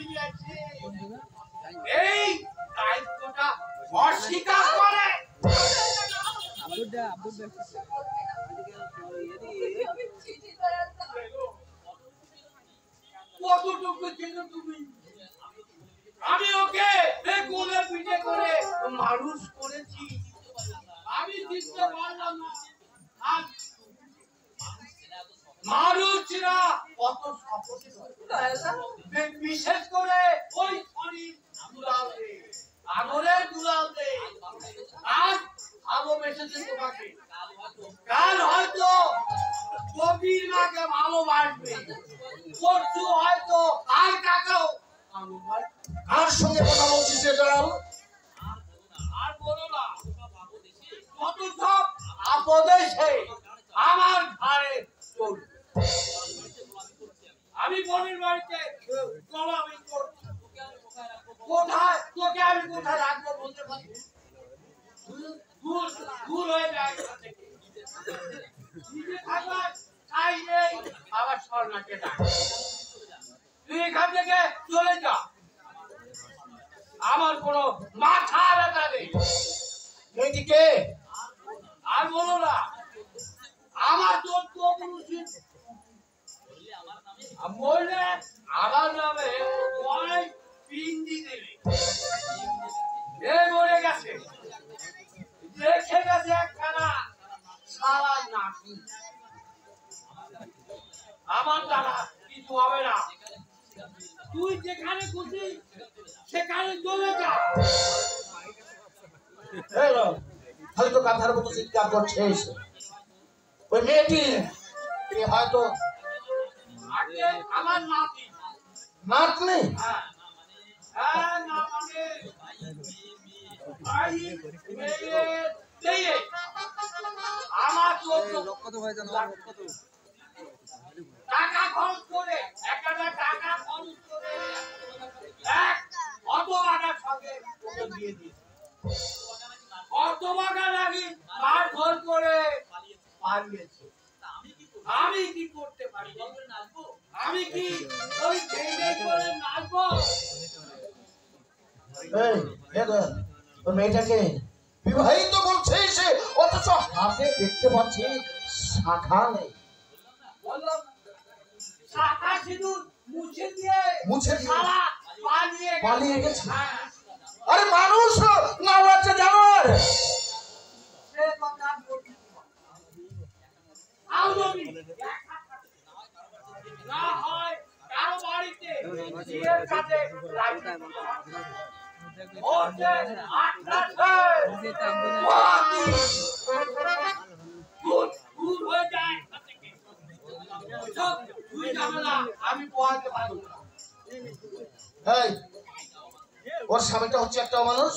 ফিরেছে এই দায়িত্বটা অস্বীকার করে কতটুকু ছিল তুমি আমি ওকে কোলে পিঠে করে মানুষ করেছি আমি জিততে পারলাম না আর মানুষরা কত বিশেষ করে ওই শরীর দুলালতে আগরে দুলালতে আজ ভালোবেসেছে তোমাকে কাল হয়তো কবির মাকে ভালোবাসবে পরশু হয়তো আর কাকাও কার সঙ্গে কথা বলছিস জনাব? আর বলো না কত সব আপদেশে আমার ঘরে চলবে আমি বোনের বাড়িতে গোলামি করছি কোথায় তোকে আমি কোথায় রাখবো বলতে পারি দূর হয়ে যায় নিজে থাকবার তাই নেই আবার স্বর্ণাকে ডাক তুই এখান থেকে চলে যা আমার কোনো মাথা ব্যথা নেই মেয়েটিকে আর বলো না আমার তোর পুরুষের বললে আমার নামে অনেক পিন্ডি দেবে এ মরে গেছে দেখে গেছে একখানা সারা নাকি আমার দ্বারা কিছু হবে না তুই যেখানে খুশি সেখানে চলে যা খালি তো কাঁথার মতো চিৎকার করছিস ওই মেয়েটি হয়তো আগে আমার নাতি নাতনি হ্যাঁ হ্যাঁ না মানে ভাই মেয়ে দিয়ে আমার কত ভাই জানো কত টাকা খরচ করে একটা টাকা খরচ করে এক অত টাকার সঙ্গে ওকে দিয়ে দিই অত টাকা লাগি মার ঘর করে পালিয়েছে আমি কি করতে পারি আমি কি ওই যেই করে নাচবো ওই মেয়েটাকে বিবাহিত বলছিস অথচ হাতে দেখতে পাচ্ছি শাখা নেই বললাম শাখা সিঁদুর মুছে দিয়ে শালা পালিয়ে গেছে হ্যাঁ আরে মানুষ না হচ্ছে জানোয়ার সে কথা বলছি আউদবি না হয় কারো বাড়িতে জিয়ের কাছে রাখতে ওতে আটকাছে দূর হয়ে যায় তুই যাবে না আমি পোহাতে পারবো না এই ওর স্বামীটা হচ্ছে একটা মানুষ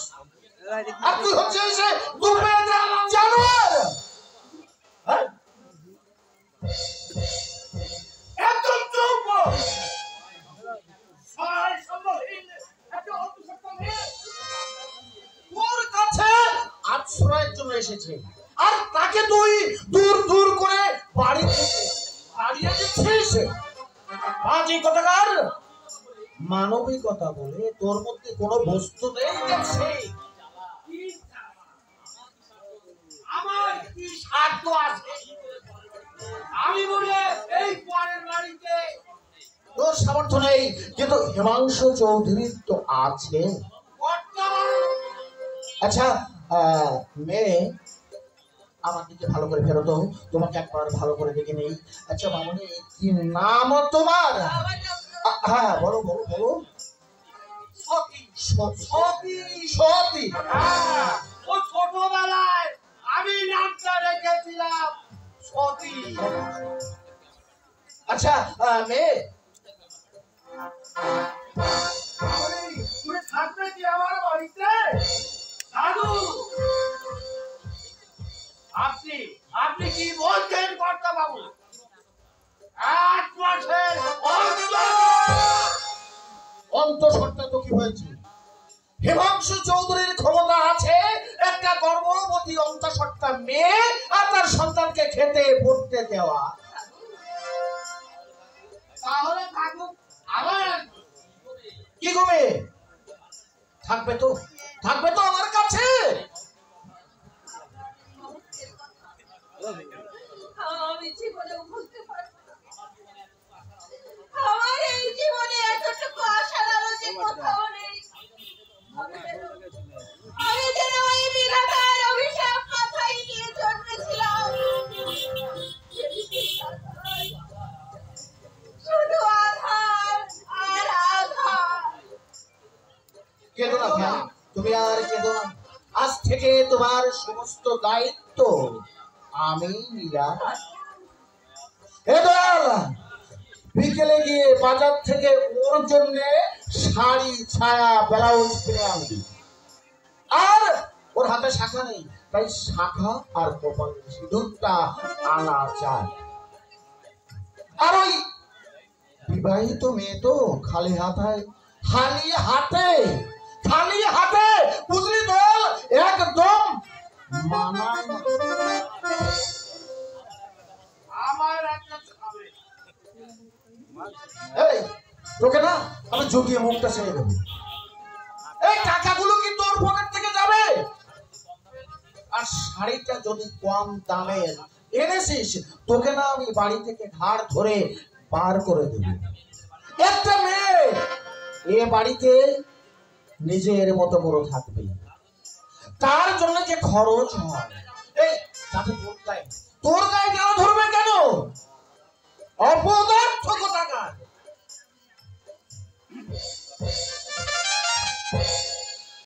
আর তুই হচ্ছে সে জানোয়ার হ্যাঁ একদম চুপ সবাই সম্ভবহীন একটা অন্তঃসত্ত্বা মেয়ে তোর কাছে আশ্রয়ের জন্য এসেছে আর তাকে তুই দূর দূর করে বাড়ি থেকে হারিয়ে দিচ্ছিস বাজে কথাকার মানবিকতা বলে তোর মধ্যে কোনো বস্তু নেই দেখছি আমার কি স্বার্থ আছে আমি বলে এই পরের বাড়িতে তোর সামর্থ্য নেই কিন্তু হিমাংশু চৌধুরীর তো আছে আচ্ছা মেয়ে আমার দিকে ভালো করে ফেরত তোমাকে একবার ভালো করে দেখে নেই আচ্ছা মামনি কি নাম তোমার হ্যাঁ বলো বলো বলো সতী সতী সতী ও ছোটবেলায় আমি নামটা রেখেছিলাম সতী আচ্ছা মেয়ে তুমি থাকবে কি আমার বাড়িতে দাদু আপনি আপনি কি বলছেন কর্তা বাবু 8 মাসের অন্তঃসত্ত্বা তো কি হয়েছে হিমাংশু চৌধুরীর ক্ষমতা আছে একটা গর্ভবতী অন্তঃসত্ত্বা মেয়ে আর তার সন্তানকে খেতে পড়তে দেওয়া তাহলে থাকুক আবার কি গো মেয়ে, থাকবে তো আমার কাছে? আমি জীবনে বুঝতে পারবো না। আমার এই জীবনে এতটুকু আশার আলো যে কোথাও নেই। আমি যেন ওই বিধাতার অভিশাপ মাথায় নিয়ে জন্মেছিলাম। শুধু আধার আর আধার। কেঁদো না ভাই, তুমি আর কেঁদো না। আজ থেকে তোমার সমস্ত দায়িত্ব আমি নিলাম। এ দয়াল, বিকেলে গিয়ে বাজার থেকে ওর জন্য শাড়ি, ছায়া, ব্লাউজ কিনে আনবি। আর ওর হাতে শাখা নেই, তাই শাখা আর কপালে সিঁদুরটা আনা চাই। আর ওই বিবাহিত মেয়ে তো খালি হাতে বুঝলি তো, একদম মানায় না। আমার একটা খাবে। এই তোকে না আমি জগিয়ে মুখটা ছেড়ে দেবো। এই টাকাগুলো কি তোর পকেট থেকে যাবে? আর শাড়িটা যদি কম দামের এনেছিস, তোকে না আমি বাড়ি থেকে ঘাড় ধরে বার করে দেব। একটা মেয়ে এ বাড়িতে নিজের মতো করে থাকবে, তার জন্য যে খরচ হয়, এই তাতে তোর গায়ে কেন ধরবে? কেন অপদার্থ কোথাকার।